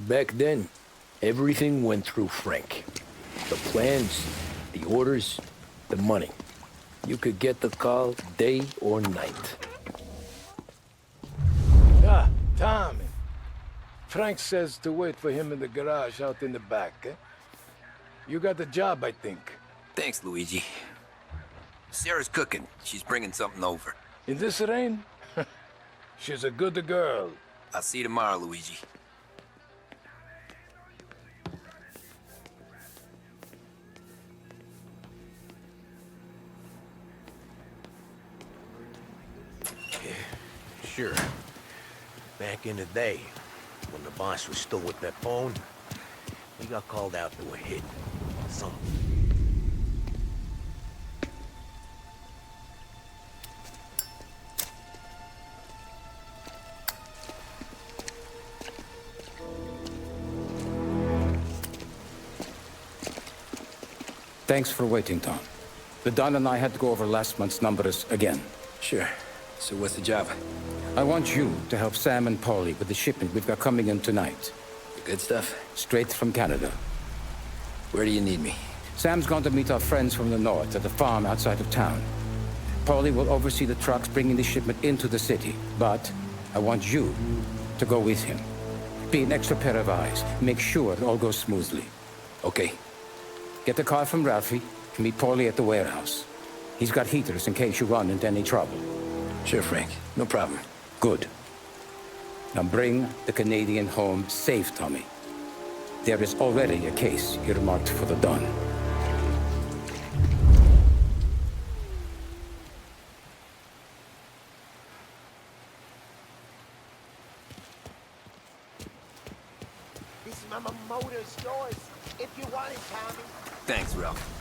Back then, everything went through Frank. The plans, the orders, the money. You could get the call day or night. Ah, Tommy. Frank says to wait for him in the garage out in the back, eh? You got the job, I think. Thanks, Luigi. Sarah's cooking. She's bringing something over. In this rain? She's a good girl. I'll see you tomorrow, Luigi. Sure. Back in the day, when the boss was still with that phone, we got called out to a hit. Something. Thanks for waiting, Tom. The Don and I had to go over last month's numbers again. Sure. So what's the job? I want you to help Sam and Paulie with the shipment we've got coming in tonight. The good stuff? Straight from Canada. Where do you need me? Sam's going to meet our friends from the north at the farm outside of town. Paulie will oversee the trucks bringing the shipment into the city. But I want you to go with him. Be an extra pair of eyes. Make sure it all goes smoothly. Okay. Get the car from Ralphie and meet Paulie at the warehouse. He's got heaters in case you run into any trouble. Sure, Frank. No problem. Good. Now bring the Canadian home safe, Tommy. There is already a case earmarked for the Don. This motor's yours, if you want it, Tommy. Thanks, Ralph.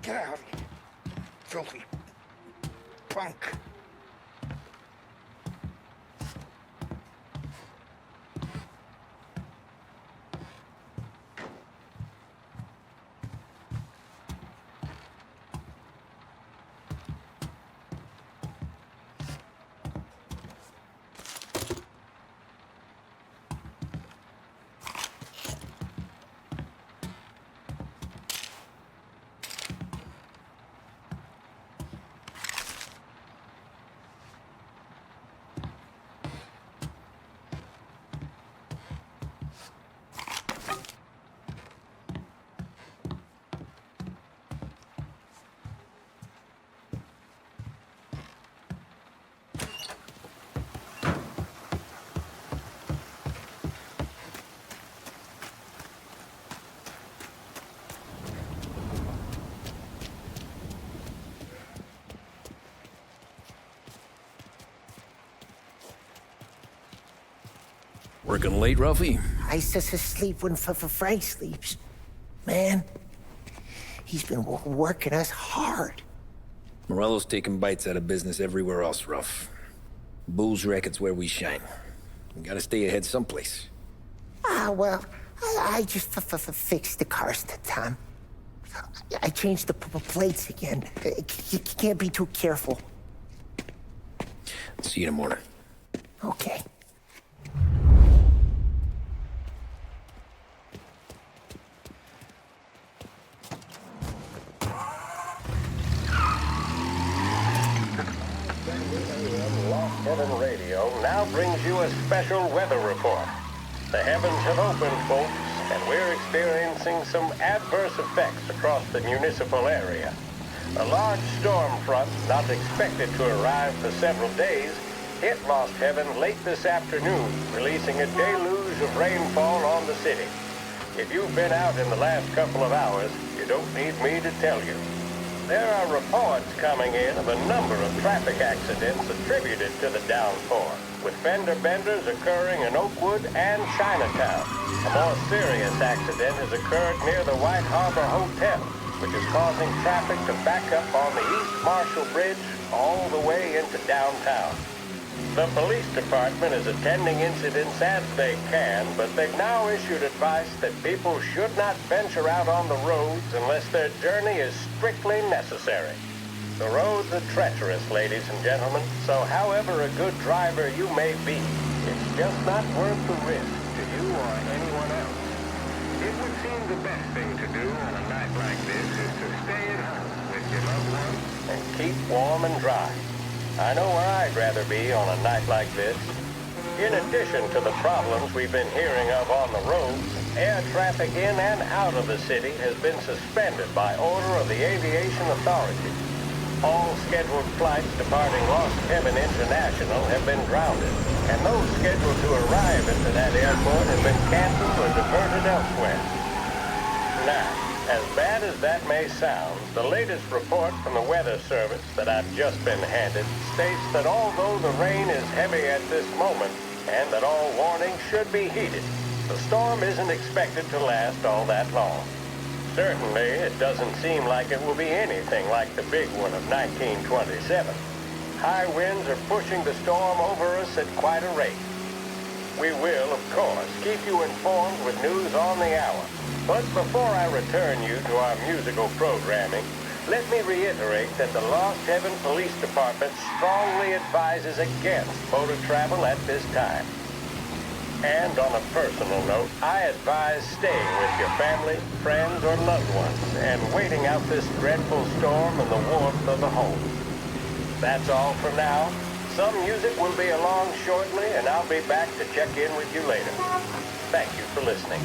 Get out, filthy punk. Working late, Ralphie? I sleep when Frank sleeps. Man, he's been working us hard. Morello's taking bites out of business everywhere else, Ruff. Booze racket's where we shine. We gotta stay ahead someplace. Well, I just fixed the cars, Tom. I changed the plates again. You can't be too careful. See you in the morning. Okay. Heaven Radio now brings you a special weather report. The heavens have opened, folks, and we're experiencing some adverse effects across the municipal area. A large storm front, not expected to arrive for several days, hit Lost Heaven late this afternoon, releasing a deluge of rainfall on the city. If you've been out in the last couple of hours, you don't need me to tell you. There are reports coming in of a number of traffic accidents attributed to the downpour, with fender benders occurring in Oakwood and Chinatown. A more serious accident has occurred near the White Harbor Hotel, which is causing traffic to back up on the East Marshall Bridge all the way into downtown. The police department is attending incidents as they can, but they've now issued advice that people should not venture out on the roads unless their journey is strictly necessary. The roads are treacherous, ladies and gentlemen, so however a good driver you may be, it's just not worth the risk to you or anyone else. It would seem the best thing to do on a night like this is to stay at home with your loved ones and keep warm and dry. I know where I'd rather be on a night like this. In addition to the problems we've been hearing of on the roads, air traffic in and out of the city has been suspended by order of the Aviation Authority. All scheduled flights departing Lost Heaven International have been grounded, and those scheduled to arrive into that airport have been canceled or diverted elsewhere. Now, as bad as that may sound, the latest report from the Weather Service that I've just been handed states that although the rain is heavy at this moment, and that all warnings should be heeded, the storm isn't expected to last all that long. Certainly, it doesn't seem like it will be anything like the big one of 1927. High winds are pushing the storm over us at quite a rate. We will, of course, keep you informed with news on the hour. But before I return you to our musical programming, let me reiterate that the Lost Heaven Police Department strongly advises against motor travel at this time. And on a personal note, I advise staying with your family, friends, or loved ones and waiting out this dreadful storm in the warmth of the home. That's all for now. Some music will be along shortly, and I'll be back to check in with you later. Thank you for listening.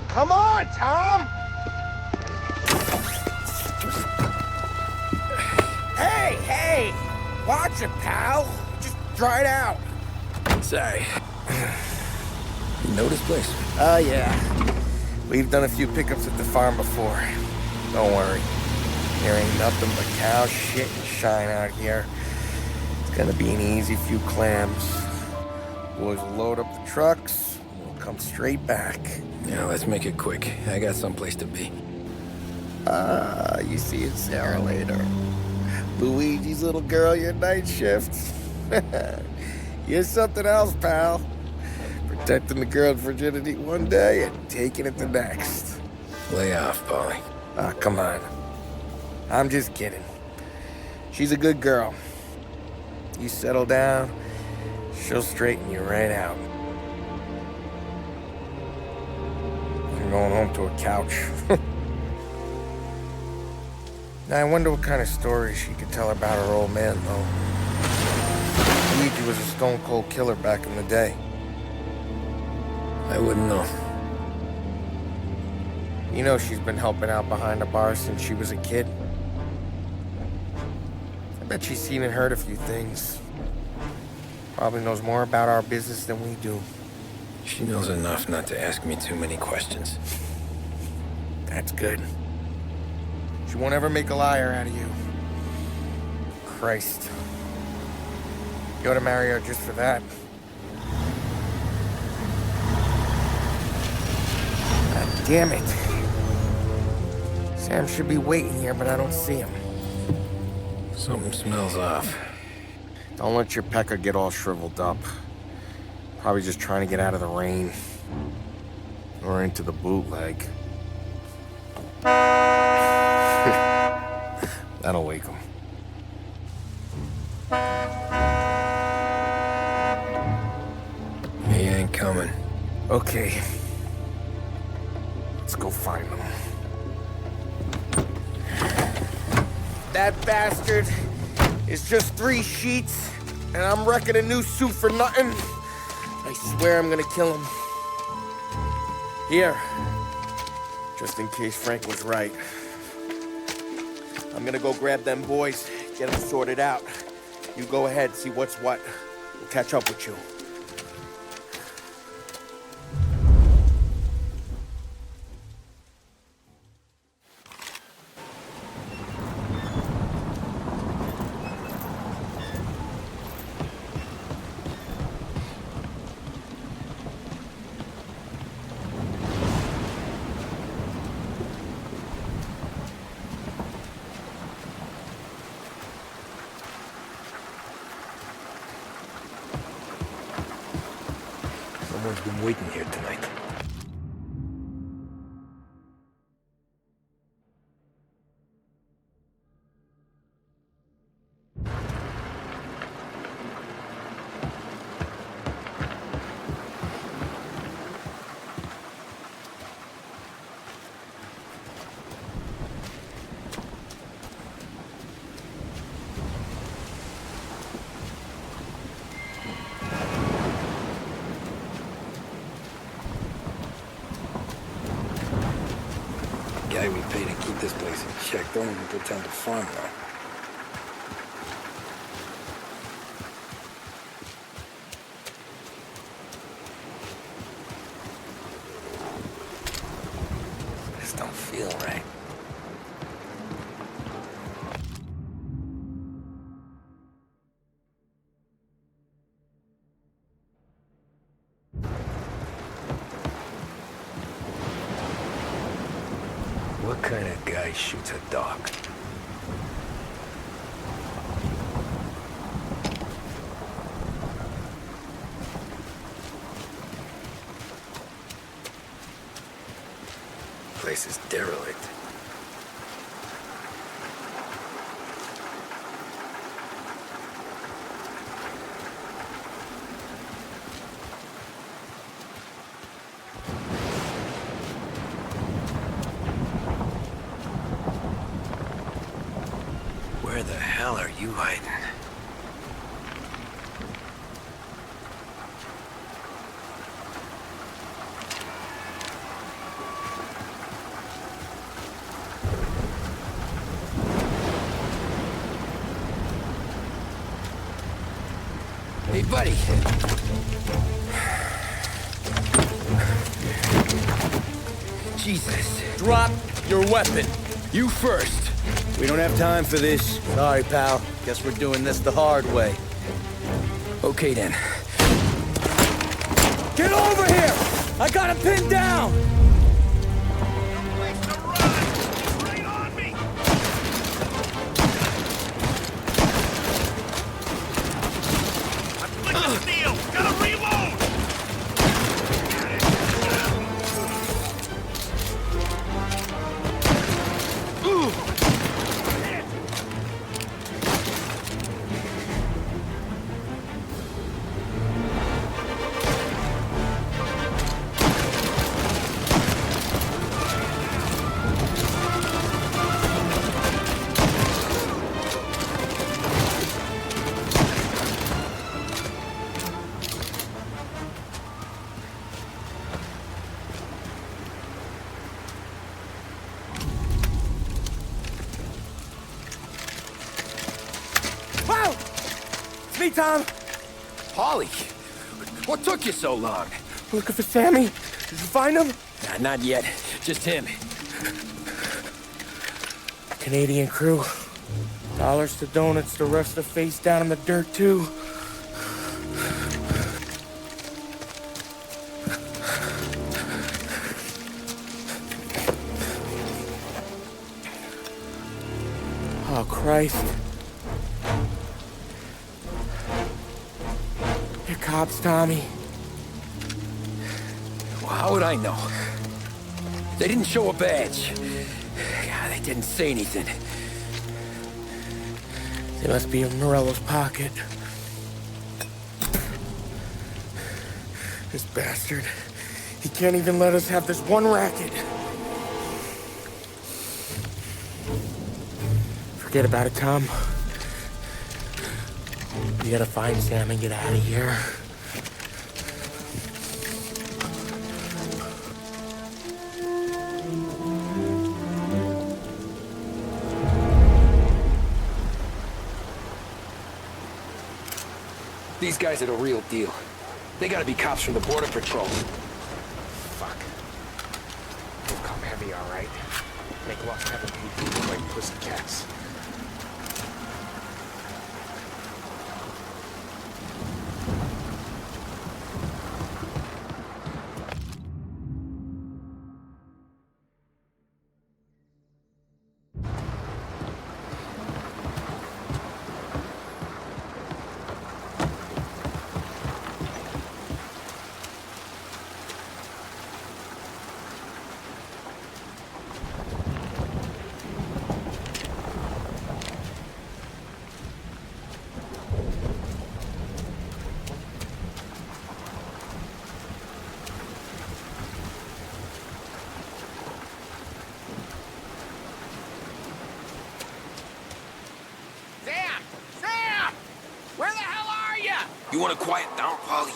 Come on, Tom! Hey! Watch it, pal! Just dry it out. Sorry. You know this place? Yeah. We've done a few pickups at the farm before. Don't worry. There ain't nothing but cow shit and shine out here. It's gonna be an easy few clams. Boys will load up the trucks, and we'll come straight back. Yeah, let's make it quick. I got someplace to be. You see Sarah later. Luigi's little girl, your night shift. You're something else, pal. Protecting the girl's virginity one day and taking it the next. Lay off, Polly. Ah, come on. I'm just kidding. She's a good girl. You settle down, she'll straighten you right out. I'm going home to a couch. Now, I wonder what kind of stories she could tell about her old man, though. Luigi was a stone-cold killer back in the day. I wouldn't know. You know she's been helping out behind the bar since she was a kid. I bet she's seen and heard a few things. Probably knows more about our business than we do. She knows enough not to ask me too many questions. That's good. She won't ever make a liar out of you. Christ. You ought to marry her just for that. God damn it. Sam should be waiting here, but I don't see him. Something smells off. Don't let your pecker get all shriveled up. Probably just trying to get out of the rain. Or into the bootleg. That'll wake him. He ain't coming. Okay. Let's go find him. That bastard is just 3 sheets, and I'm wrecking a new suit for nothing. I swear I'm gonna kill him. Here. Just in case Frank was right. I'm gonna go grab them boys, get them sorted out. You go ahead, see what's what. We'll catch up with you. Someone's been waiting here tonight. Guy we pay to keep this place in check. Don't even pretend to farm now. This don't feel right. What kind of guy shoots a dog? Place is derelict. Where the hell are you hiding? Hey, buddy. Jesus. Drop your weapon. You first. We don't have time for this. Sorry, pal. Guess we're doing this the hard way. Okay, then. Get over here! I got him pinned down! Me, Tom. Polly, what took you so long? Looking for Sammy. Did you find him? Nah, not yet. Just him. Canadian crew. Dollars to donuts, the rest are face down in the dirt, too. Oh, Christ. They're cops, Tommy. How would I know? They didn't show a badge. God, they didn't say anything. They must be in Morello's pocket. This bastard. He can't even let us have this one racket. Forget about it, Tom. We gotta find Sam and get out of here. These guys are the real deal. They gotta be cops from the Border Patrol. Fuck. We'll come heavy, all right. Make Lost Heaven people look like pussycats. You want to quiet down, Polly?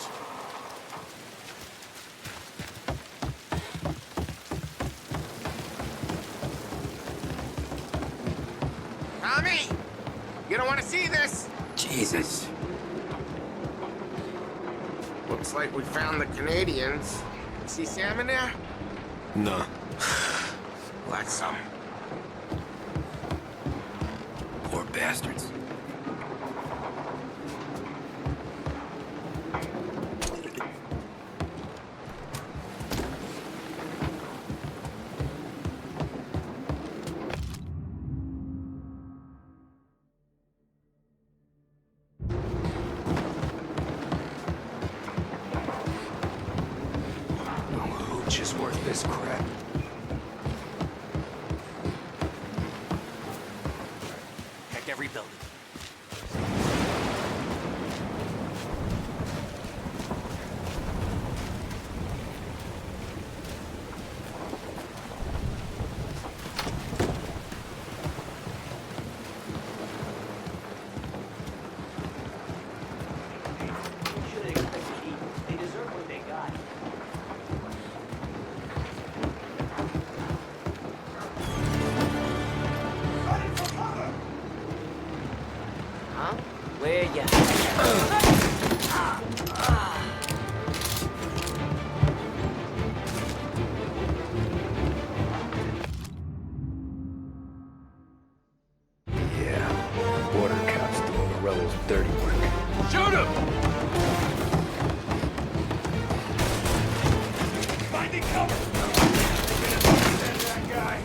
Tommy! You don't want to see this! Jesus. Looks like we found the Canadians. See Sam in there? No. Like some. Poor bastards. Just worth this crap. Check every building. Where ya? Yeah, border cops doing Morello's dirty work. Shoot him! Finding cover! That guy.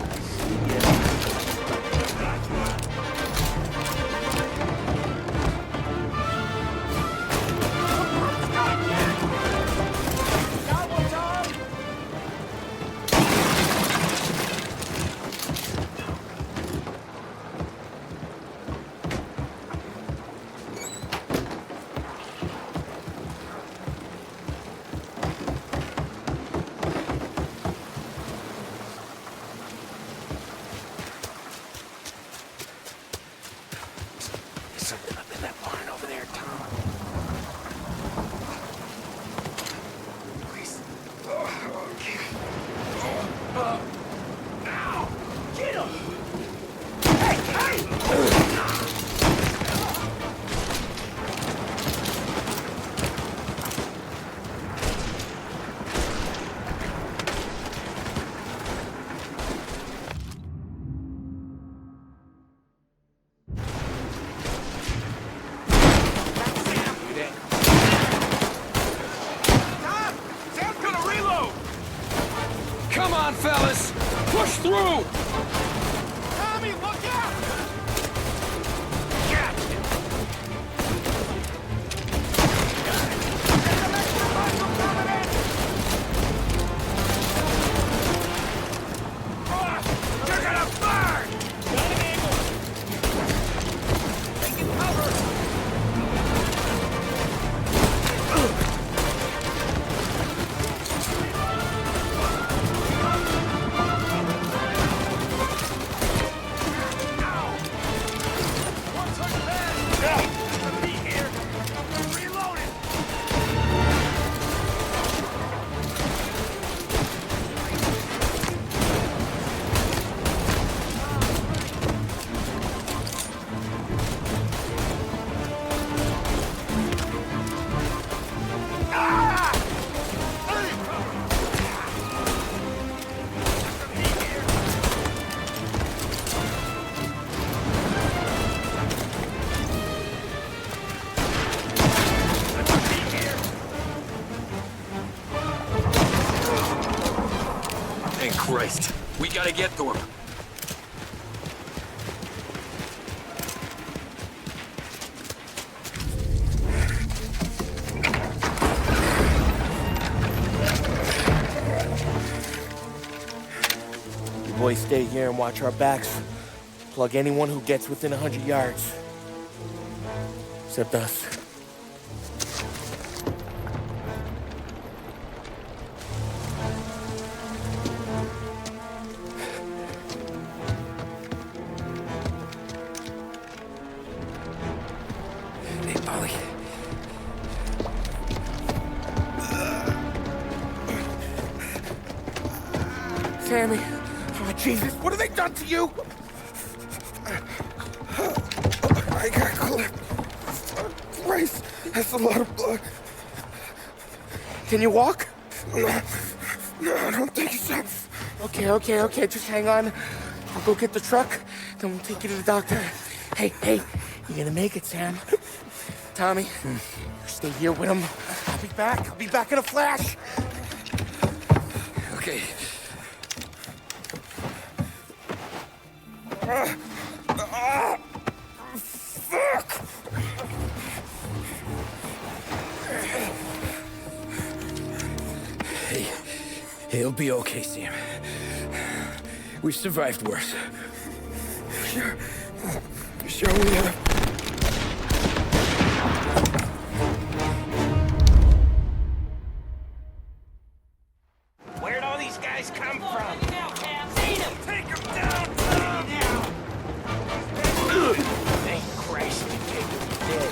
Something up in that barn over there, Tom. Please. Okay. Now! Get him! Hey! Come on, fellas! Push through! Tommy, look out! Christ. We gotta get to him. You boys stay here and watch our backs. Plug anyone who gets within 100 yards. Except us. Hey, Polly. Sammy. Oh, Jesus, what have they done to you? I got clipped. Christ, that's a lot of blood. Can you walk? No, I don't think so. Okay, just hang on. I'll go get the truck, then we'll take you to the doctor. Hey, you're gonna make it, Sam. Tommy, you stay here with him. I'll be back in a flash. Okay. Fuck! Hey, he'll be okay, Sam. We've survived worse. Sure we have. Where'd all these guys come from? Take him down, Tom! Thank Christ the kid was dead.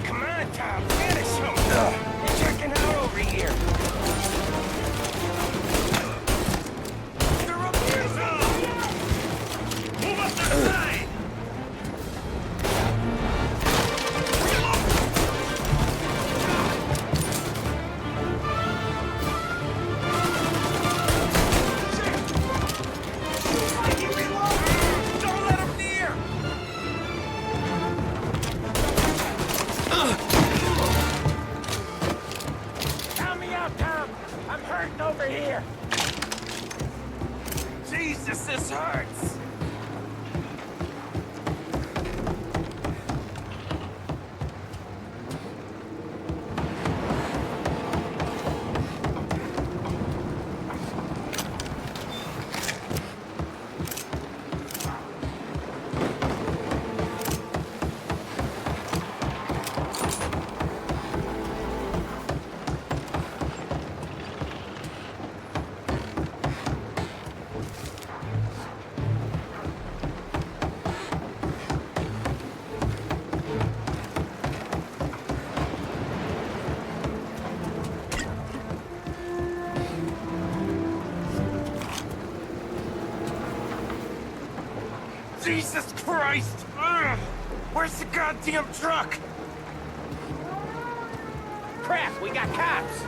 Come on, Tom, finish him! They're checking out over here. They're up here, Tom! Move up the side! Don't let him near! Count me out, Tom! I'm hurting over here! Jesus, this hurts! Jesus Christ! Ugh. Where's the goddamn truck? Crap, we got cops!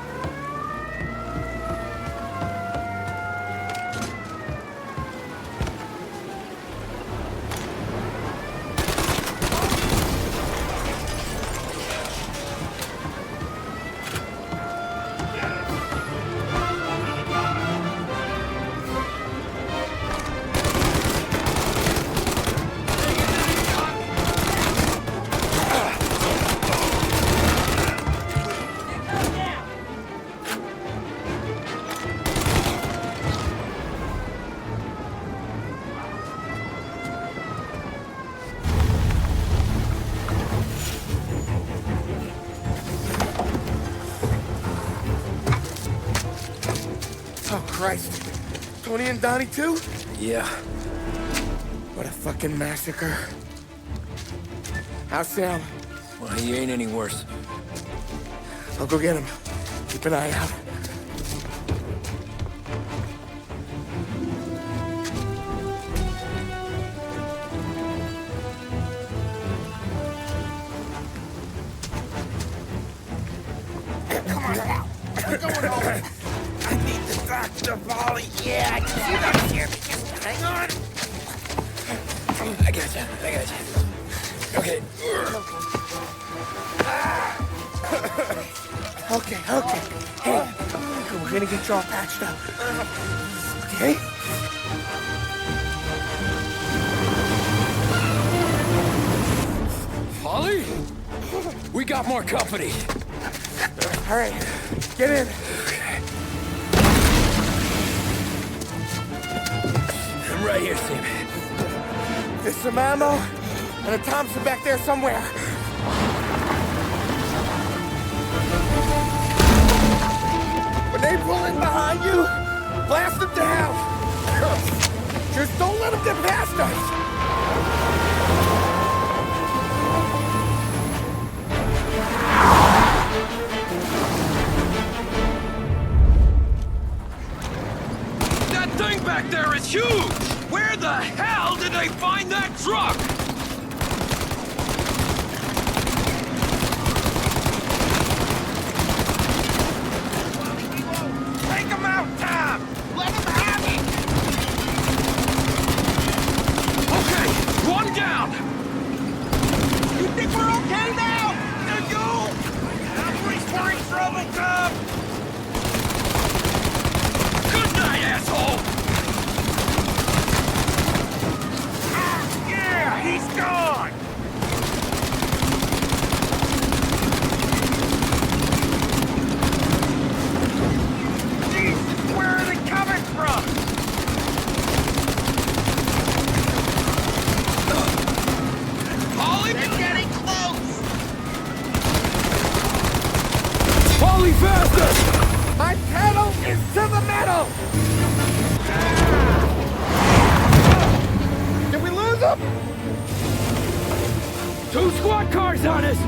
Oh, Christ. Tony and Donnie, too? Yeah. What a fucking massacre. How's Sam? Well, he ain't any worse. I'll go get him. Keep an eye out. Come on now. We're going home. I need the doctor, Polly. Yeah, you gotta hear me. Just hang on. I gotcha. Okay. Okay. Hey, we're gonna get you all patched up. Okay? Holly? We got more company. All right, get in. I'm right here, Sam. There's some ammo and a Thompson back there somewhere. When they pull in behind you, blast them down. Just don't let them get past us. That thing back there is huge! Where the hell did they find that truck? Take him out, Tom! Let him have it! Okay, one down! You think we're okay now? Do you? We're in trouble, Tom! Good night, asshole! Yeah, he's gone! Jesus, where are they coming from? Holly? They're getting close! Holly, faster! My pedal is to the metal! Did we lose them? 2 squad cars on us!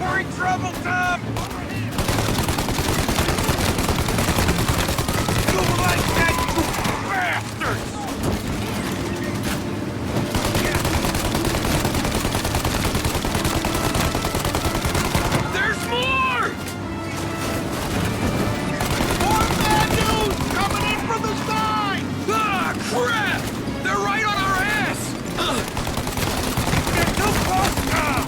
We're in trouble, Tom! You like that, you bastards! There's more! More bad news coming in from the side! Ah, crap! They're right on our ass! Get too close, Tom!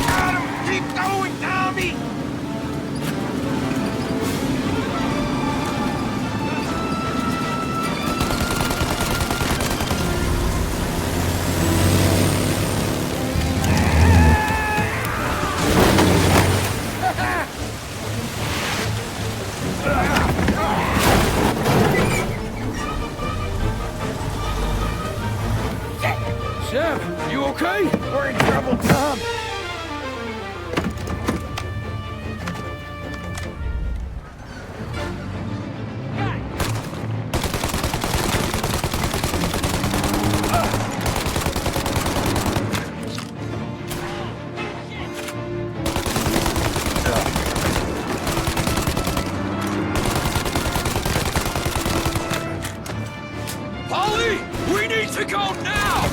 Got him! Keep going, Tommy! Sam, you okay? We're in trouble, Tom. Holly! We need to go now!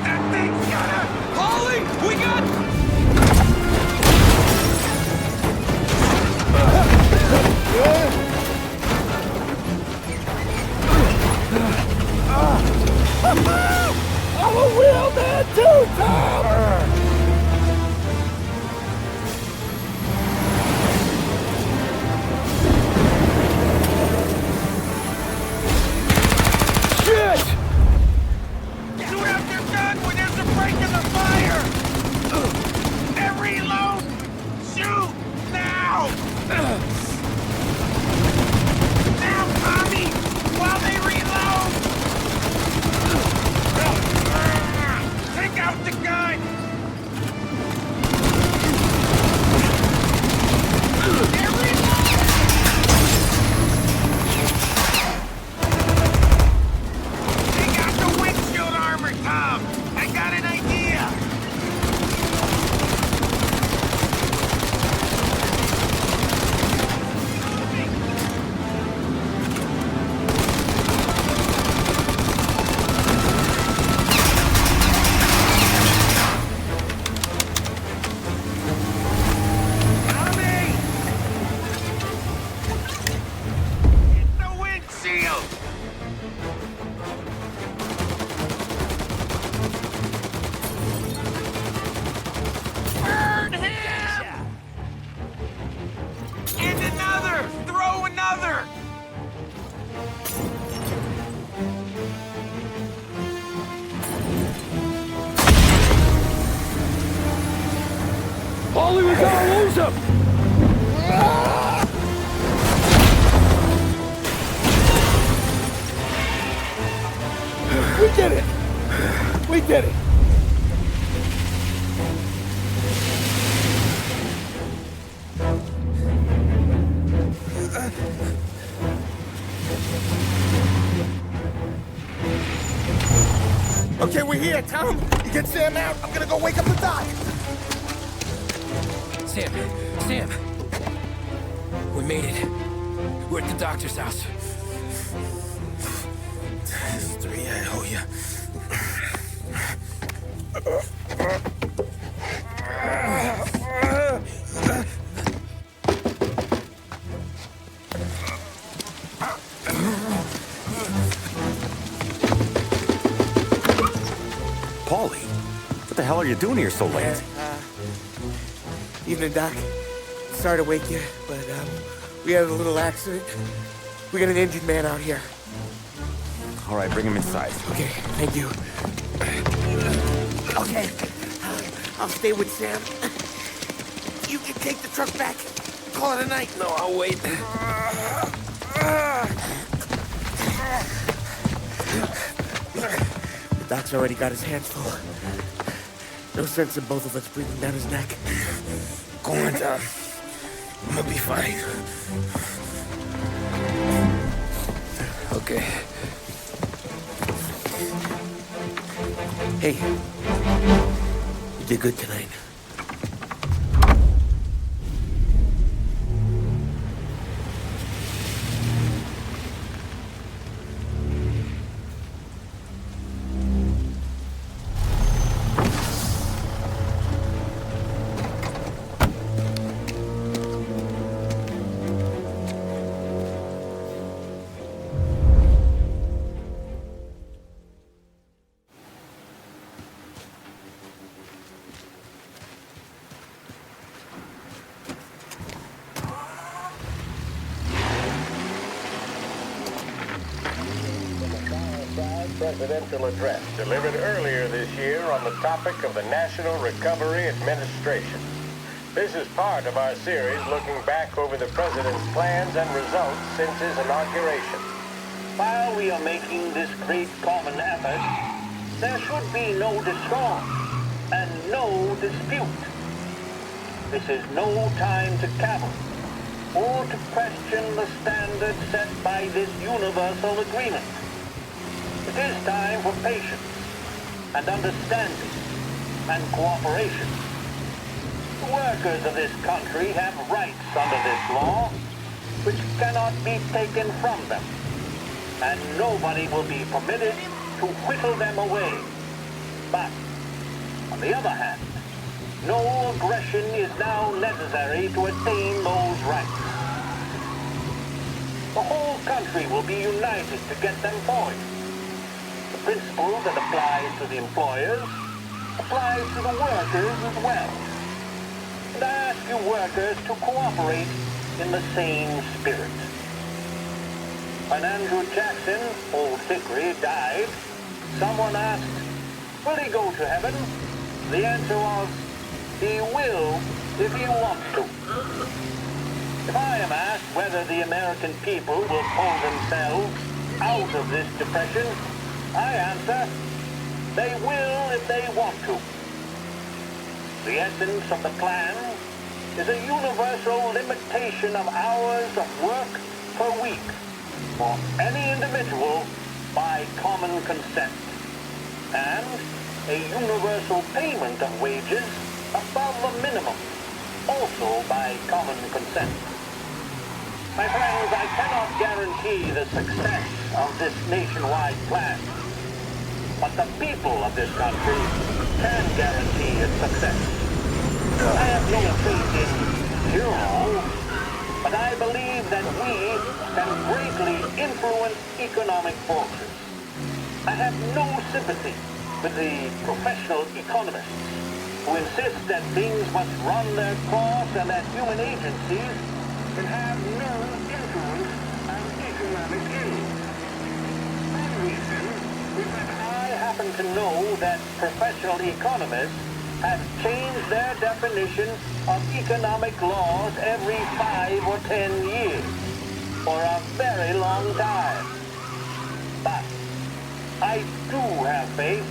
That thing's gonna... Holly! We got... I'm a real man too, Tom! Shit! Shoot out your gun when there's a break in the fire! And reload! Shoot! Now! Now, Tommy! While they reload! Take out the gun! What's up? We did it! We did it! Okay, we're here, Tom. You get Sam out. I'm gonna go wake up the doc. Sam! We made it. We're at the doctor's house. This is 3 I owe you. Paulie, what the hell are you doing here so late? Evening, Doc. Sorry to wake you, but we had a little accident. We got an injured man out here. All right, bring him inside. Okay, thank you. Okay, I'll stay with Sam. You can take the truck back. Call it a night. No, I'll wait. The doc's already got his hands full. No sense in both of us breathing down his neck. Go on, Tom. I'm gonna be fine. Okay. Hey, you did good tonight. Presidential address delivered earlier this year on the topic of the National Recovery Administration. This is part of our series looking back over the president's plans and results since his inauguration. While we are making this great common effort, there should be no discord and no dispute. This is no time to cavil or to question the standards set by this universal agreement. It is time for patience and understanding and cooperation. The workers of this country have rights under this law which cannot be taken from them, and nobody will be permitted to whittle them away. But, on the other hand, no aggression is now necessary to attain those rights. The whole country will be united to get them for you. The principle that applies to the employers applies to the workers as well. And I ask you workers to cooperate in the same spirit. When Andrew Jackson, Old Hickory, died, someone asked, will he go to heaven? The answer was, he will if he wants to. If I am asked whether the American people will pull themselves out of this depression, I answer, they will if they want to. The essence of the plan is a universal limitation of hours of work per week for any individual by common consent, and a universal payment of wages above the minimum, also by common consent. My friends, I cannot guarantee the success of this nationwide plan, but the people of this country can guarantee its success. I have no faith in zero, but I believe that we can greatly influence economic forces. I have no sympathy with the professional economists who insist that things must run their course and that human agencies can have no influence on economic aims. One reason is that I happen to know that professional economists has changed their definition of economic laws every 5 or 10 years for a very long time. But I do have faith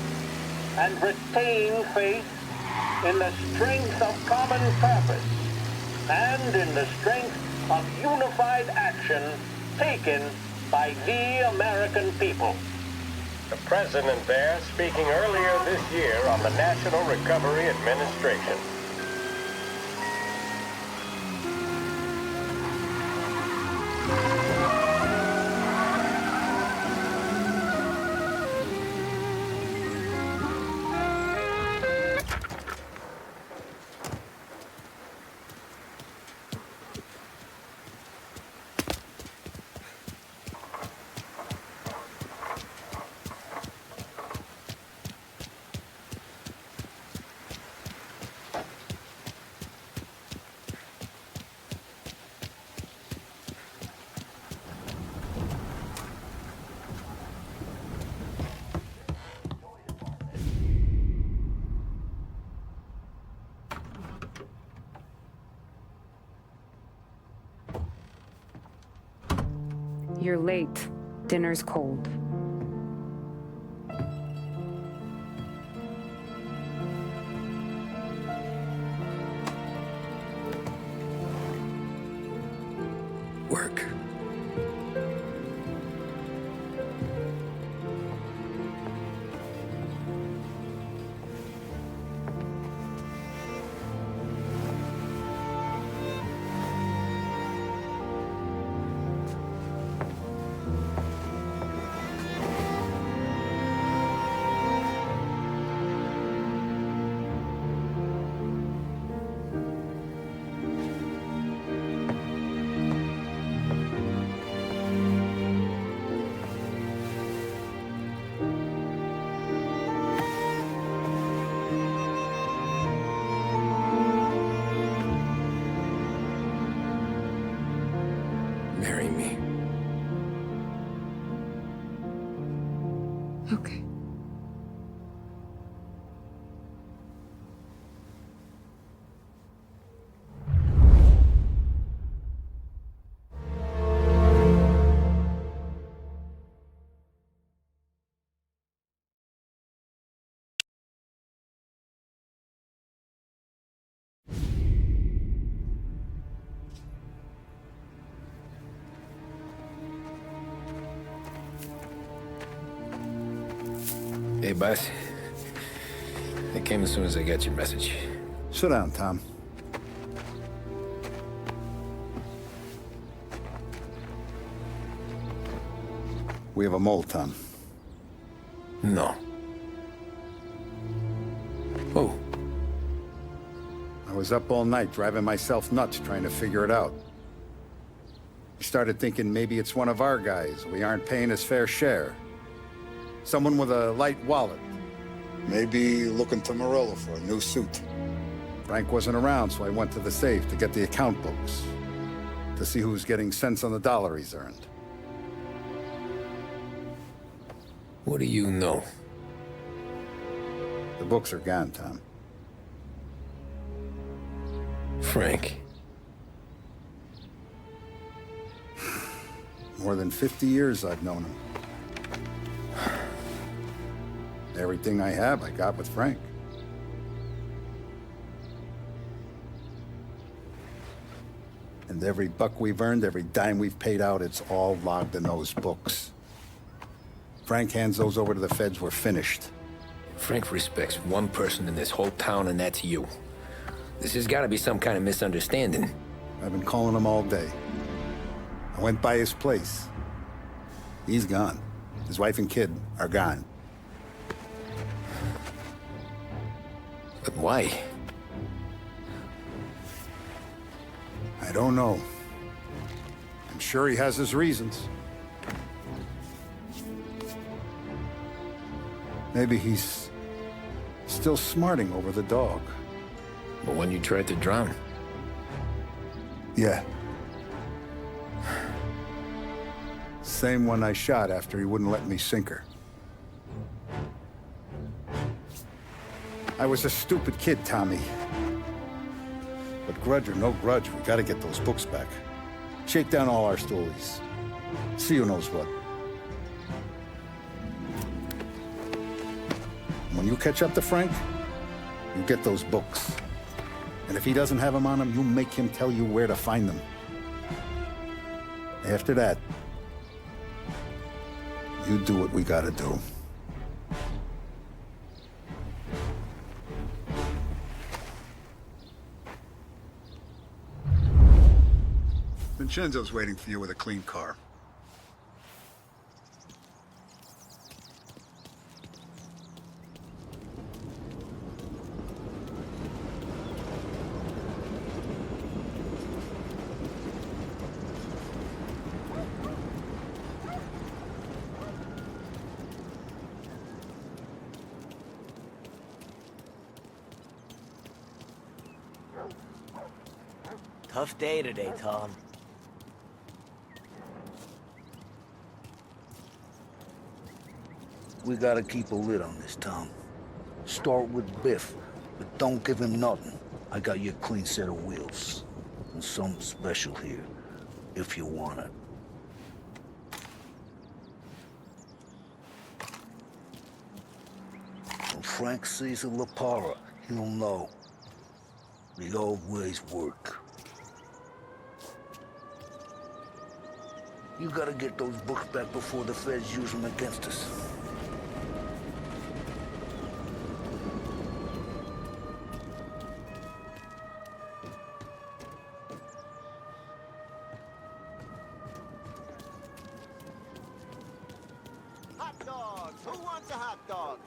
and retain faith in the strength of common purpose and in the strength of unified action taken by the American people. The president there speaking earlier this year on the National Recovery Administration. You're late. Dinner's cold. Work. Marry me. Okay. Hey, boss. I came as soon as I got your message. Sit down, Tom. We have a mole, Tom. No. Oh. I was up all night driving myself nuts trying to figure it out. I started thinking maybe it's one of our guys. We aren't paying his fair share. Someone with a light wallet. Maybe looking to Morello for a new suit. Frank wasn't around, so I went to the safe to get the account books. To see who's getting cents on the dollar he's earned. What do you know? The books are gone, Tom. Frank. More than 50 years I've known him. Everything I have, I got with Frank. And every buck we've earned, every dime we've paid out, it's all logged in those books. Frank hands those over to the feds, we're finished. Frank respects one person in this whole town, and that's you. This has got to be some kind of misunderstanding. I've been calling him all day. I went by his place. He's gone. His wife and kid are gone. But why? I don't know. I'm sure he has his reasons. Maybe he's still smarting over the dog. The one you tried to drown? Yeah. Same one I shot after he wouldn't let me sink her. I was a stupid kid, Tommy. But grudge or no grudge, we gotta get those books back. Shake down all our stories. See who knows what. When you catch up to Frank, you get those books. And if he doesn't have them on him, you make him tell you where to find them. After that, you do what we gotta do. Vincenzo's waiting for you with a clean car. Tough day today, Tom. We gotta keep a lid on this, Tom. Start with Biff, but don't give him nothing. I got you a clean set of wheels. And something special here, if you want it. When Frank sees a La Parra, he'll know. The old ways work. You gotta get those books back before the feds use them against us. Hot dogs! Who wants a hot dog?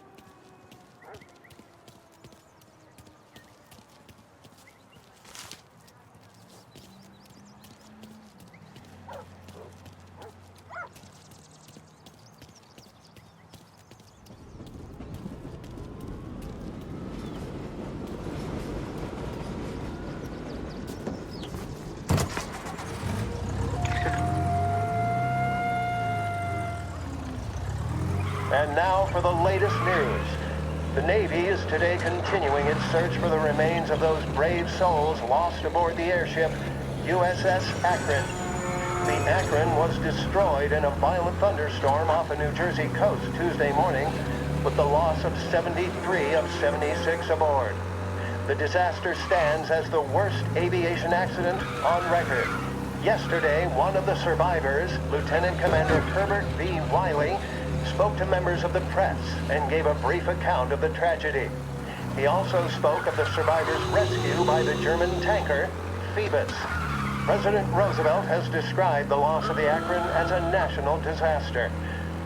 And now for the latest news. The Navy is today continuing its search for the remains of those brave souls lost aboard the airship USS Akron. The Akron was destroyed in a violent thunderstorm off the New Jersey coast Tuesday morning, with the loss of 73 of 76 aboard. The disaster stands as the worst aviation accident on record. Yesterday, one of the survivors, Lieutenant Commander Herbert V. Wiley, spoke to members of the press and gave a brief account of the tragedy. He also spoke of the survivors' rescue by the German tanker, Phoebus. President Roosevelt has described the loss of the Akron as a national disaster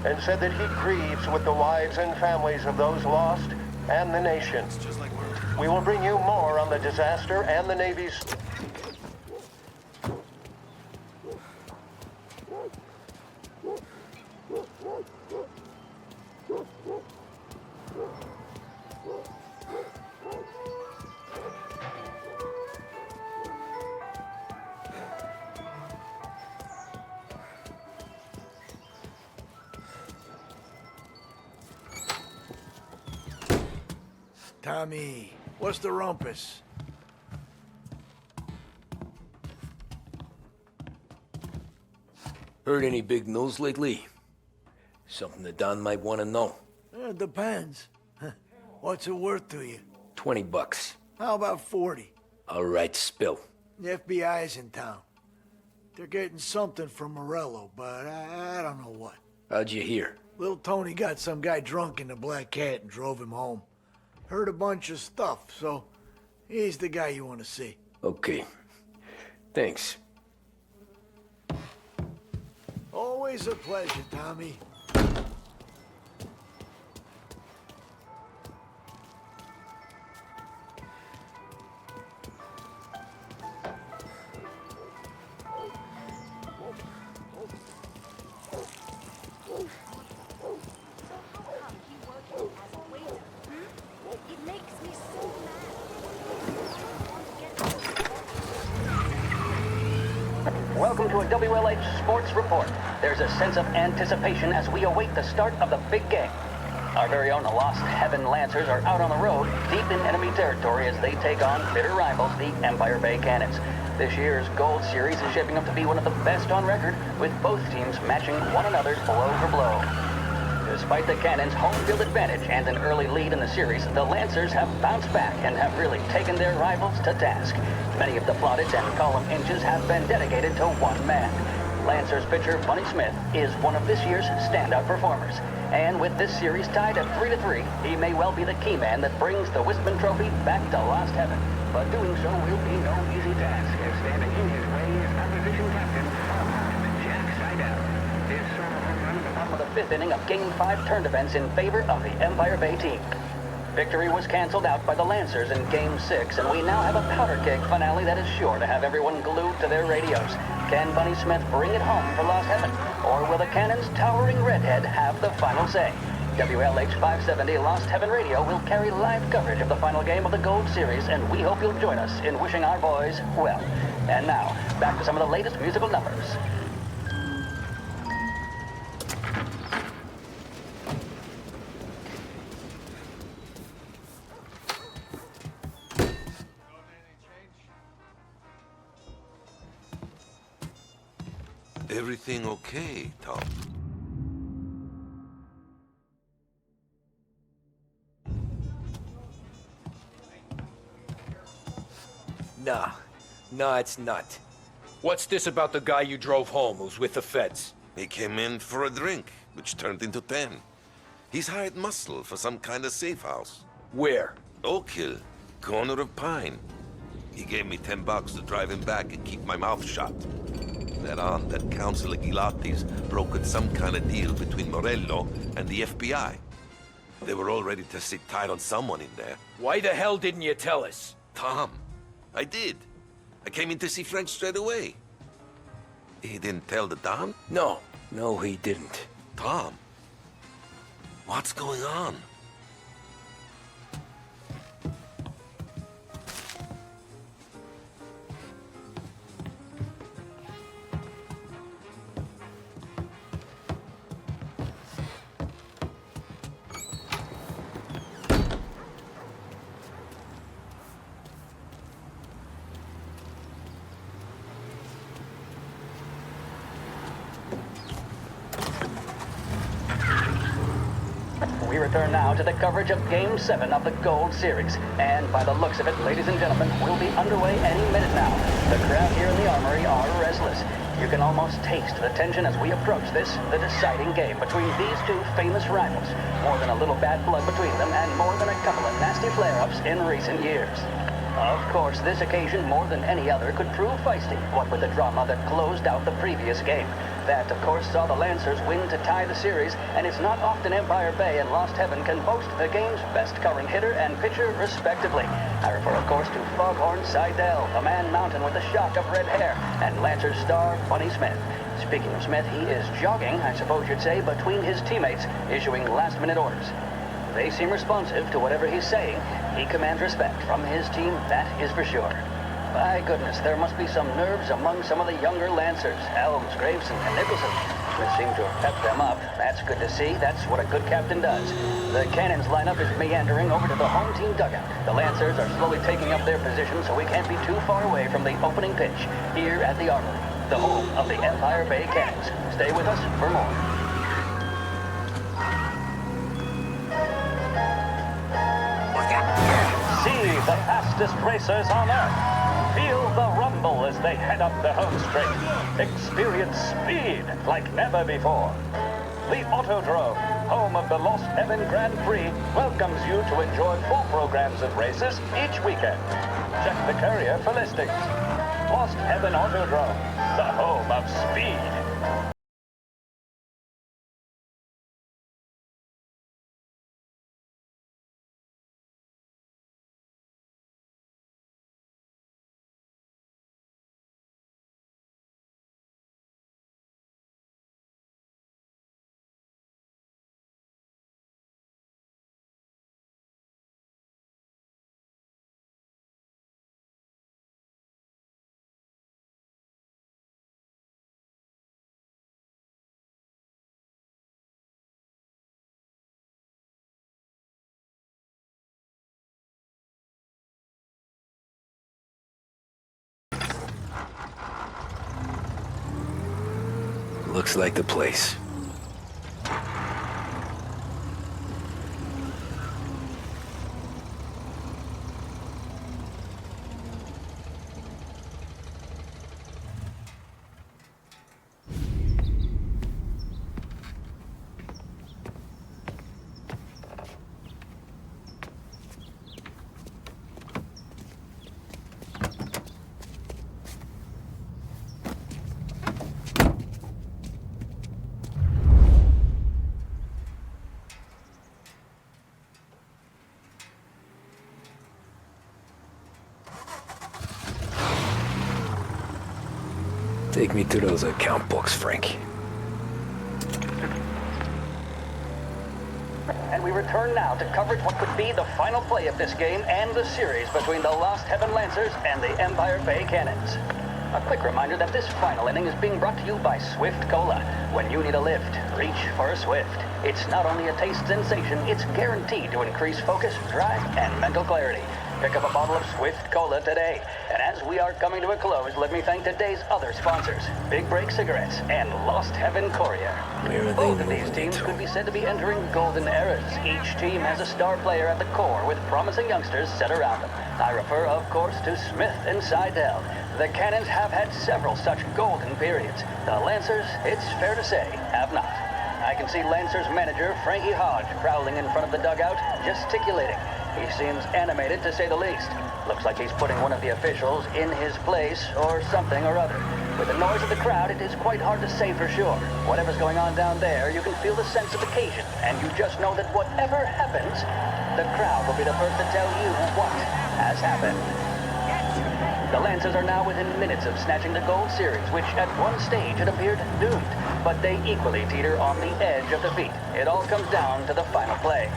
and said that he grieves with the wives and families of those lost and the nation. We will bring you more on the disaster and the Navy's... Tommy, what's the rumpus? Heard any big news lately? Something that Don might want to know. It depends. What's it worth to you? $20. How about 40? All right, spill. The FBI's in town. They're getting something from Morello, but I don't know what. How'd you hear? Little Tony got some guy drunk in the Black Cat and drove him home. Heard a bunch of stuff, so he's the guy you want to see. Okay. Thanks. Always a pleasure, Tommy. Welcome to a WLH Sports Report. There's a sense of anticipation as we await the start of the big game. Our very own Lost Heaven Lancers are out on the road, deep in enemy territory as they take on bitter rivals, the Empire Bay Cannons. This year's Gold Series is shaping up to be one of the best on record, with both teams matching one another blow for blow. Despite the Cannons' home field advantage and an early lead in the series, the Lancers have bounced back and have really taken their rivals to task. Many of the plaudits and column inches have been dedicated to one man. Lancers pitcher Bunny Smith is one of this year's standout performers. And with this series tied at 3-3, he may well be the key man that brings the Wistman Trophy back to Lost Heaven. But doing so will be no easy task, as standing in his way is opposition captain, Jack Seidel. His solo home run at the bottom of the fifth inning of Game 5 turned events in favor of the Empire Bay team. Victory was canceled out by the Lancers in Game 6, and we now have a powder keg finale that is sure to have everyone glued to their radios. Can Bunny Smith bring it home for Lost Heaven, or will the Cannon's towering redhead have the final say? WLH 570 Lost Heaven Radio will carry live coverage of the final game of the Gold Series, and we hope you'll join us in wishing our boys well. And now, back to some of the latest musical numbers. Everything okay, Tom? Nah, it's not. What's this about the guy you drove home who's with the feds? He came in for a drink, which turned into 10. He's hired muscle for some kind of safe house. Where? Oak Hill, corner of Pine. He gave me $10 to drive him back and keep my mouth shut. That on that Councilor Gilatti's brokered some kind of deal between Morello and the FBI. They were all ready to sit tight on someone in there. Why the hell didn't you tell us? Tom, I did. I came in to see Frank straight away. He didn't tell the Don? No, he didn't. Tom, what's going on? We return now to the coverage of Game 7 of the Gold Series. And by the looks of it, ladies and gentlemen, we'll be underway any minute now. The crowd here in the Armory are restless. You can almost taste the tension as we approach this, the deciding game between these two famous rivals. More than a little bad blood between them, and more than a couple of nasty flare-ups in recent years. Of course, this occasion, more than any other, could prove feisty, what with the drama that closed out the previous game. That, of course, saw the Lancers win to tie the series, and it's not often Empire Bay and Lost Heaven can boast the game's best current hitter and pitcher, respectively. I refer, of course, to Foghorn Seidel, a man mountain with a shock of red hair, and Lancers star Bunny Smith. Speaking of Smith, he is jogging, I suppose you'd say, between his teammates, issuing last-minute orders. They seem responsive to whatever he's saying. He commands respect from his team, that is for sure. My goodness, there must be some nerves among some of the younger Lancers, Elms, Graveson, and Nicholson. They seem to have pepped them up. That's good to see. That's what a good captain does. The Cannons lineup is meandering over to the home team dugout. The Lancers are slowly taking up their position, so we can't be too far away from the opening pitch here at the Armory, the home of the Empire Bay Cannons. Stay with us for more. See the fastest racers on Earth. Feel the rumble as they head up the home straight. Experience speed like never before. The Autodrome, home of the Lost Heaven Grand Prix, welcomes you to enjoy full programs of races each weekend. Check the courier for listings. Lost Heaven Autodrome, the home of speed. Looks like the place. Take me to those account books, Frank. And we return now to coverage what could be the final play of this game and the series between the Lost Heaven Lancers and the Empire Bay Cannons. A quick reminder that this final inning is being brought to you by Swift Cola. When you need a lift, reach for a Swift. It's not only a taste sensation, it's guaranteed to increase focus, drive, and mental clarity. Pick up a bottle of Swift Cola today. And as we are coming to a close, let me thank today's other sponsors, Big Break Cigarettes and Lost Heaven Courier. Both of these teams could be said to be entering golden eras. Each team has a star player at the core with promising youngsters set around them. I refer, of course, to Smith and Seidel. The Cannons have had several such golden periods. The Lancers, it's fair to say, have not. I can see Lancers manager Frankie Hodge prowling in front of the dugout, gesticulating. He seems animated, to say the least. Looks like he's putting one of the officials in his place or something or other. With the noise of the crowd, it is quite hard to say for sure. Whatever's going on down there, you can feel the sense of occasion, and you just know that whatever happens, the crowd will be the first to tell you what has happened. The Lancers are now within minutes of snatching the Gold Series, which at one stage had appeared doomed, but they equally teeter on the edge of defeat. It all comes down to the final play.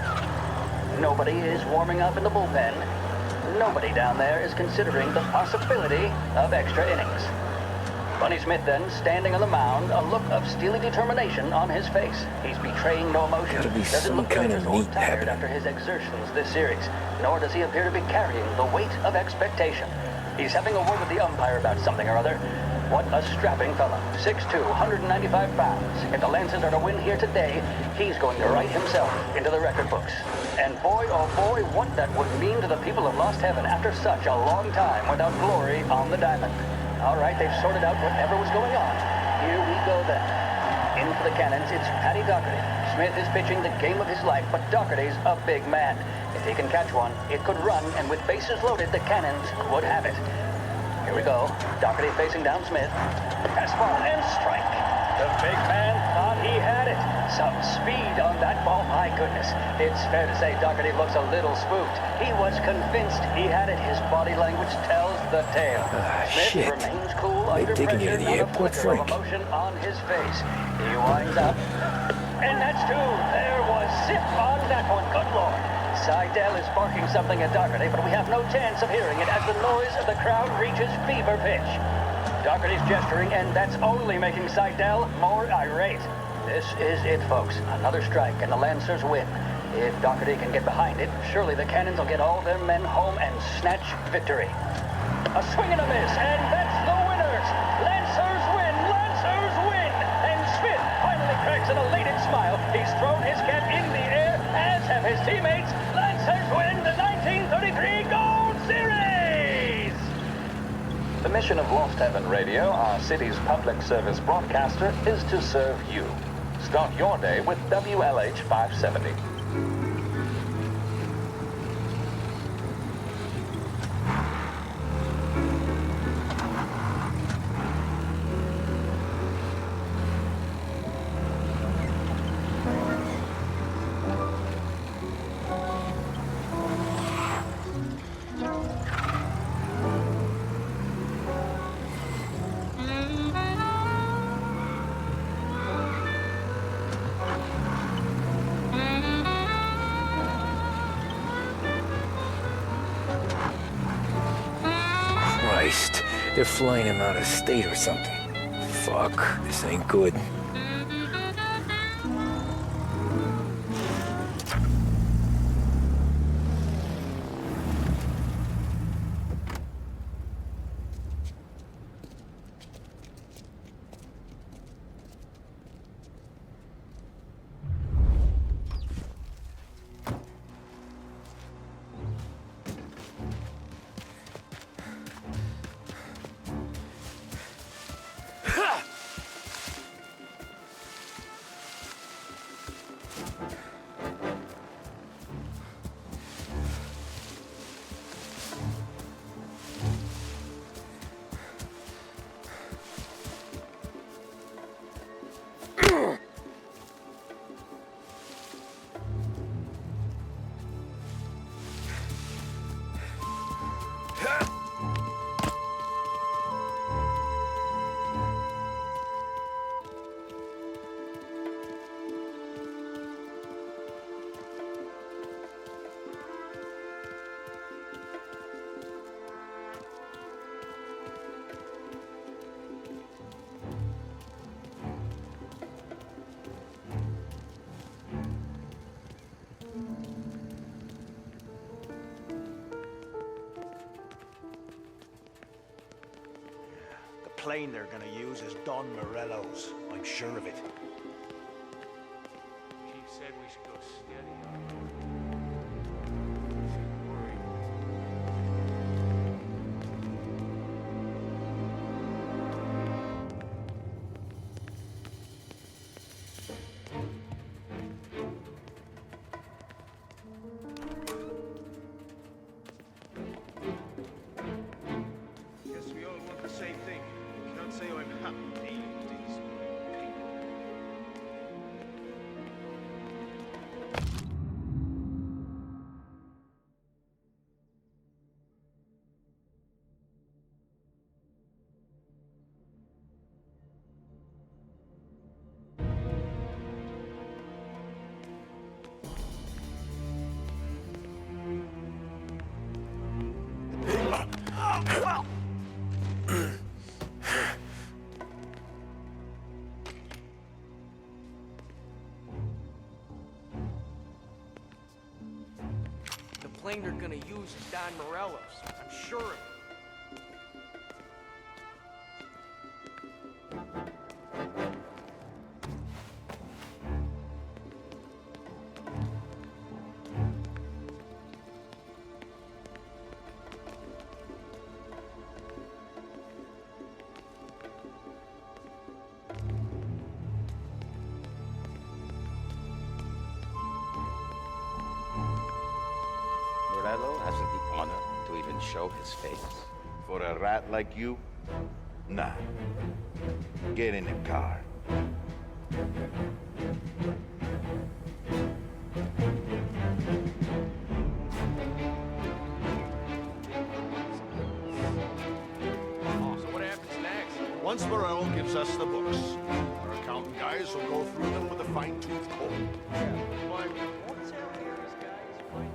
Nobody is warming up in the bullpen. Nobody down there is considering the possibility of extra innings. Bunny Smith then, standing on the mound, a look of steely determination on his face. He's betraying no emotion. Gotta be Doesn't some look kind nervous of or meat tired happening. after his exertions this series, nor does he appear to be carrying the weight of expectation. He's having a word with the umpire about something or other. What a strapping fella. 6'2", 195 pounds. If the Lancers are to win here today, he's going to write himself into the record books. And boy, oh boy, what that would mean to the people of Lost Heaven after such a long time without glory on the diamond. All right, they've sorted out whatever was going on. Here we go then. In for the Cannons, it's Paddy Doherty. Smith is pitching the game of his life, but Doherty's a big man. If he can catch one, it could run, and with bases loaded, the Cannons would have it. Here we go. Doherty facing down Smith. Fastball and strike. The big man thought he had it. Some speed on that ball, my goodness. It's fair to say Doherty looks a little spooked. He was convinced he had it. His body language tells the tale. Smith shit. remains cool They under taking you pressure, to the not a airport, flicker of Frank? emotion on his face. He winds up. And that's two. There was zip on that one. Good Lord. Seidel is barking something at Doherty, but we have no chance of hearing it as the noise of the crowd reaches fever pitch. Doherty's gesturing, and that's only making Seidel more irate. This is it, folks. Another strike, and the Lancers win. If Doherty can get behind it, surely the Cannons will get all their men home and snatch victory. A swing and a miss, and that's the winners! Lancers win! Lancers win! And Smith finally cracks an elated smile. He's thrown his cap in the air, as have his teammates. Lancers win the 1933 Gold Series! The mission of Lost Heaven Radio, our city's public service broadcaster, is to serve you. Start your day with WLH 570. Christ, they're flying him out of state or something. Fuck, this ain't good. The plane they're gonna use is Don Morello's. I'm sure of it. Chief said we should go steady on Guess we all want the same thing. Can't say I'm happy dealing with these people. the plane they're gonna use is Don Morello's. I'm sure of it. Morello hasn't the honor to even show his face. For a rat like you? Nah. Get in the car. Oh, so what happens next? Once Morello gives us the books, our accountant guys will go through them with a fine-tooth comb. What's out here, guys?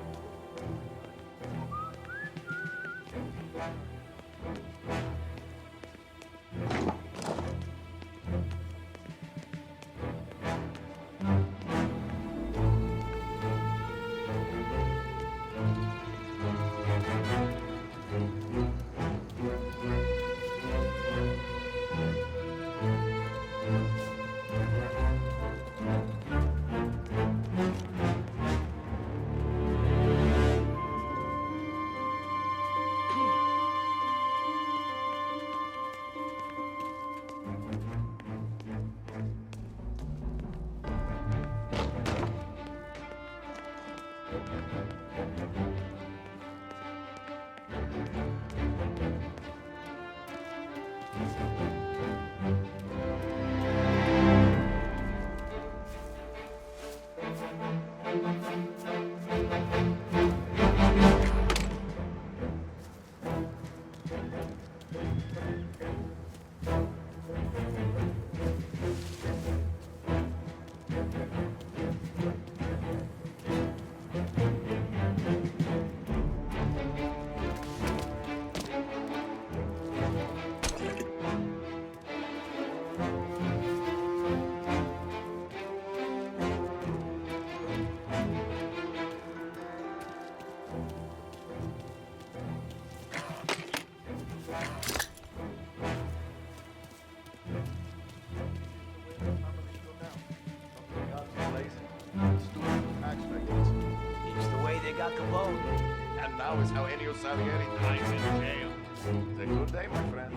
It's the way they got Capone. And now is how Ennio Salieri dies in jail. It's a good day, my friend.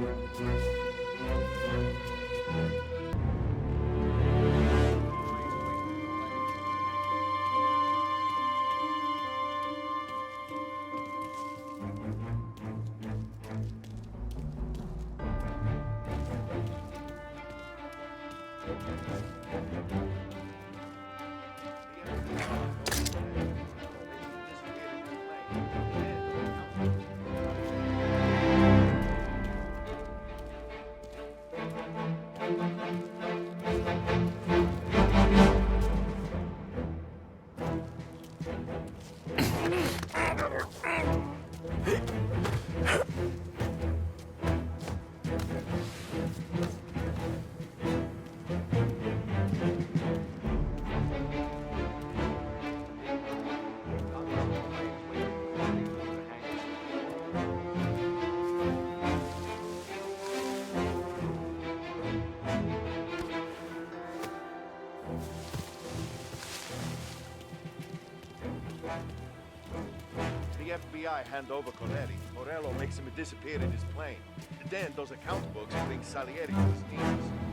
FBI hand over Conetti, Morello makes him disappear in his plane. Then those account books bring Salieri to his knees.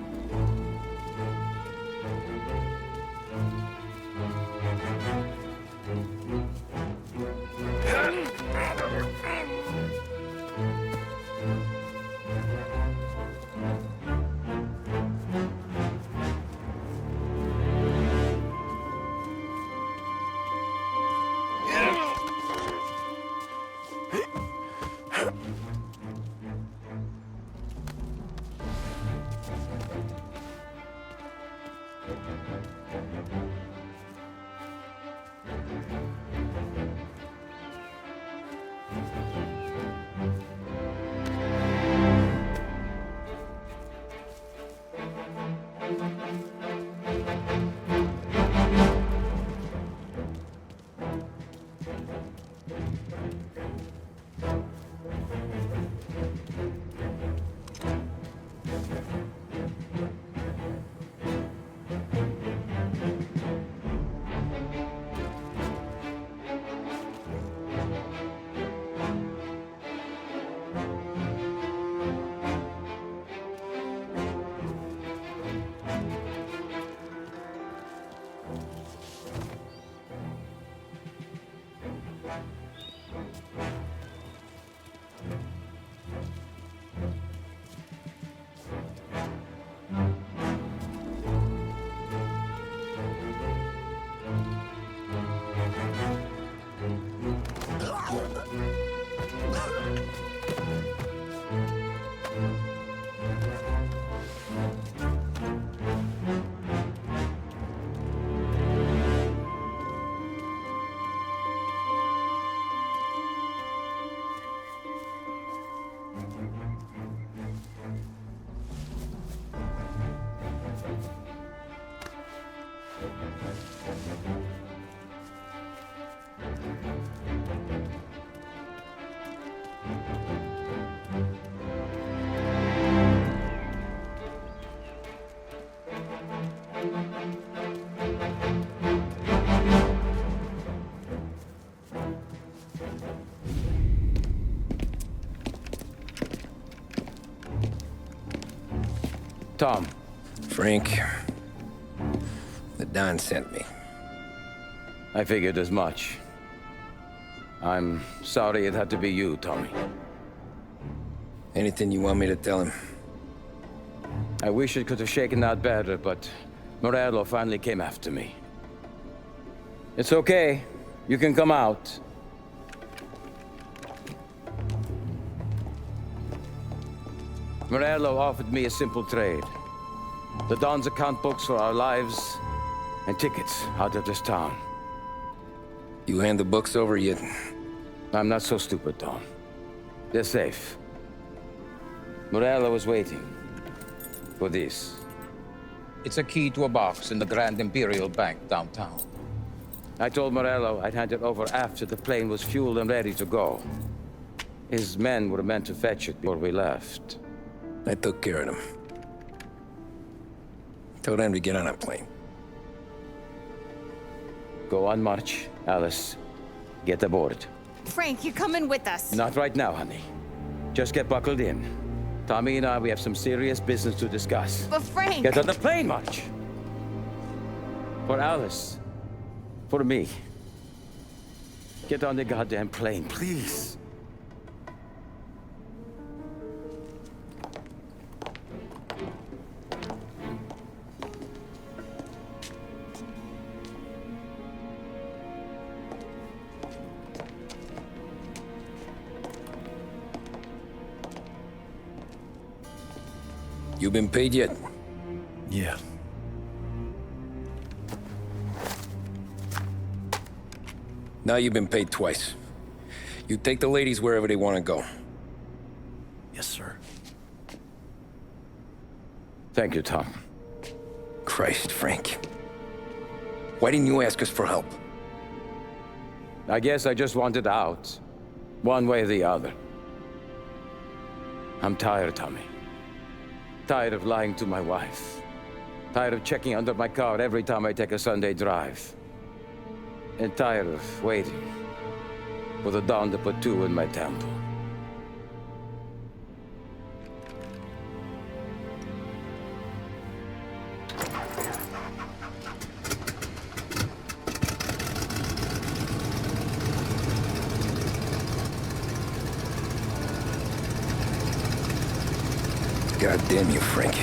Tom. Frank. The Don sent me. I figured as much. I'm sorry it had to be you, Tommy. Anything you want me to tell him? I wish it could have shaken out better, but Morello finally came after me. It's okay. You can come out. Morello offered me a simple trade. The Don's account books for our lives and tickets out of this town. You hand the books over yet? I'm not so stupid, Don. They're safe. Morello was waiting for this. It's a key to a box in the Grand Imperial Bank downtown. I told Morello I'd hand it over after the plane was fueled and ready to go. His men were meant to fetch it before we left. I took care of them. Told them to get on a plane. Go on, March. Alice, get aboard. Frank, you're coming with us. Not right now, honey. Just get buckled in. Tommy and I, we have some serious business to discuss. But Frank... Get on the plane, March! For Alice. For me. Get on the goddamn plane, please. You been paid yet? Yeah. Now you've been paid twice. You take the ladies wherever they want to go. Yes, sir. Thank you, Tom. Christ, Frank. Why didn't you ask us for help? I guess I just wanted out. One way or the other. I'm tired, Tommy. Tired of lying to my wife. Tired of checking under my car every time I take a Sunday drive. And tired of waiting. for the Dawn to put two in my temple. God damn you, Frank.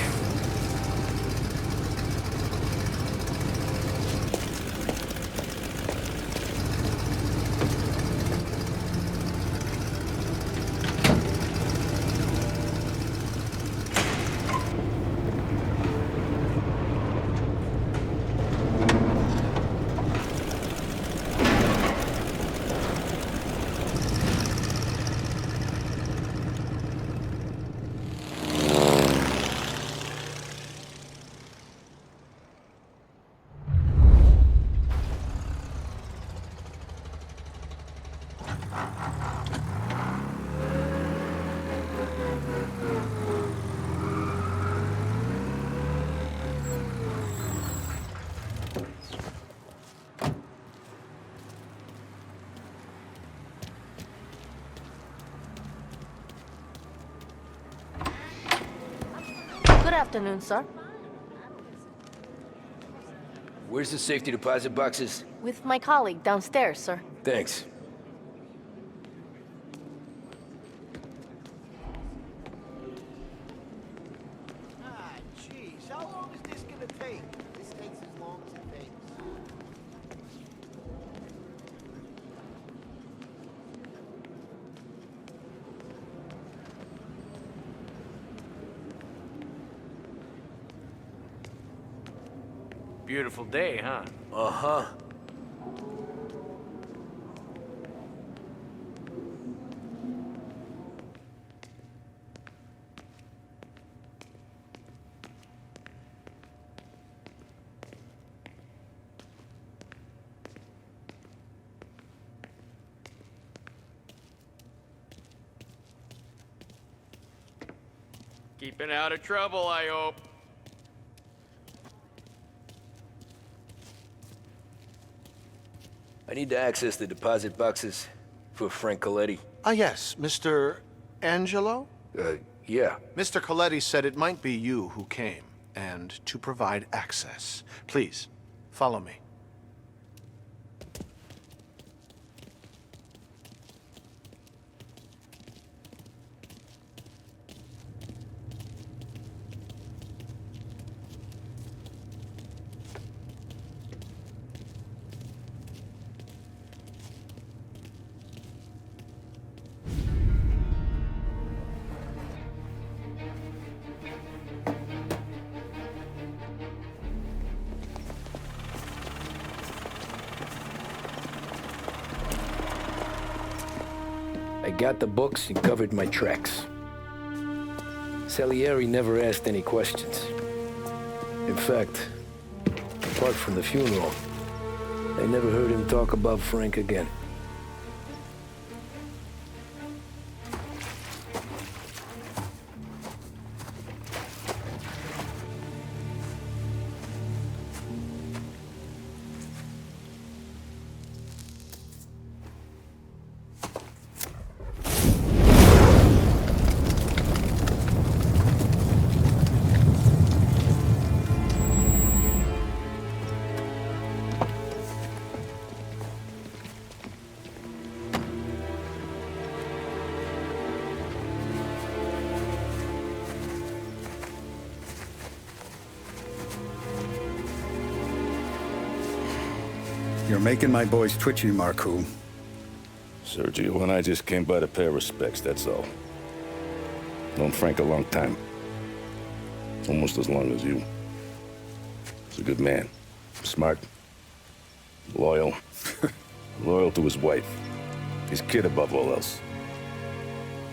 Good afternoon, sir. Where's the safety deposit boxes? With my colleague downstairs, sir. Thanks. Ah, jeez, how long is this gonna take? This takes as long as it takes. Beautiful day, huh? Uh-huh. Keeping out of trouble, I hope. I need to access the deposit boxes for Frank Coletti. Ah, yes, Mr. Angelo? Yeah. Mr. Coletti said it might be you who came, and to provide access. Please, follow me. I got the books and covered my tracks. Salieri never asked any questions. In fact, apart from the funeral, I never heard him talk about Frank again. You're making my boys twitchy, Marcoux. Sergio and I just came by to pay our respects, that's all. Known Frank a long time. Almost as long as you. He's a good man. Smart. Loyal. Loyal to his wife. His kid above all else.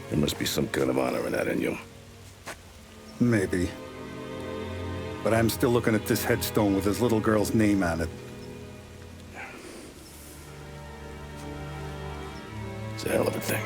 There must be some kind of honor in that in you. Maybe. But I'm still looking at this headstone with his little girl's name on it. It's a hell of a thing.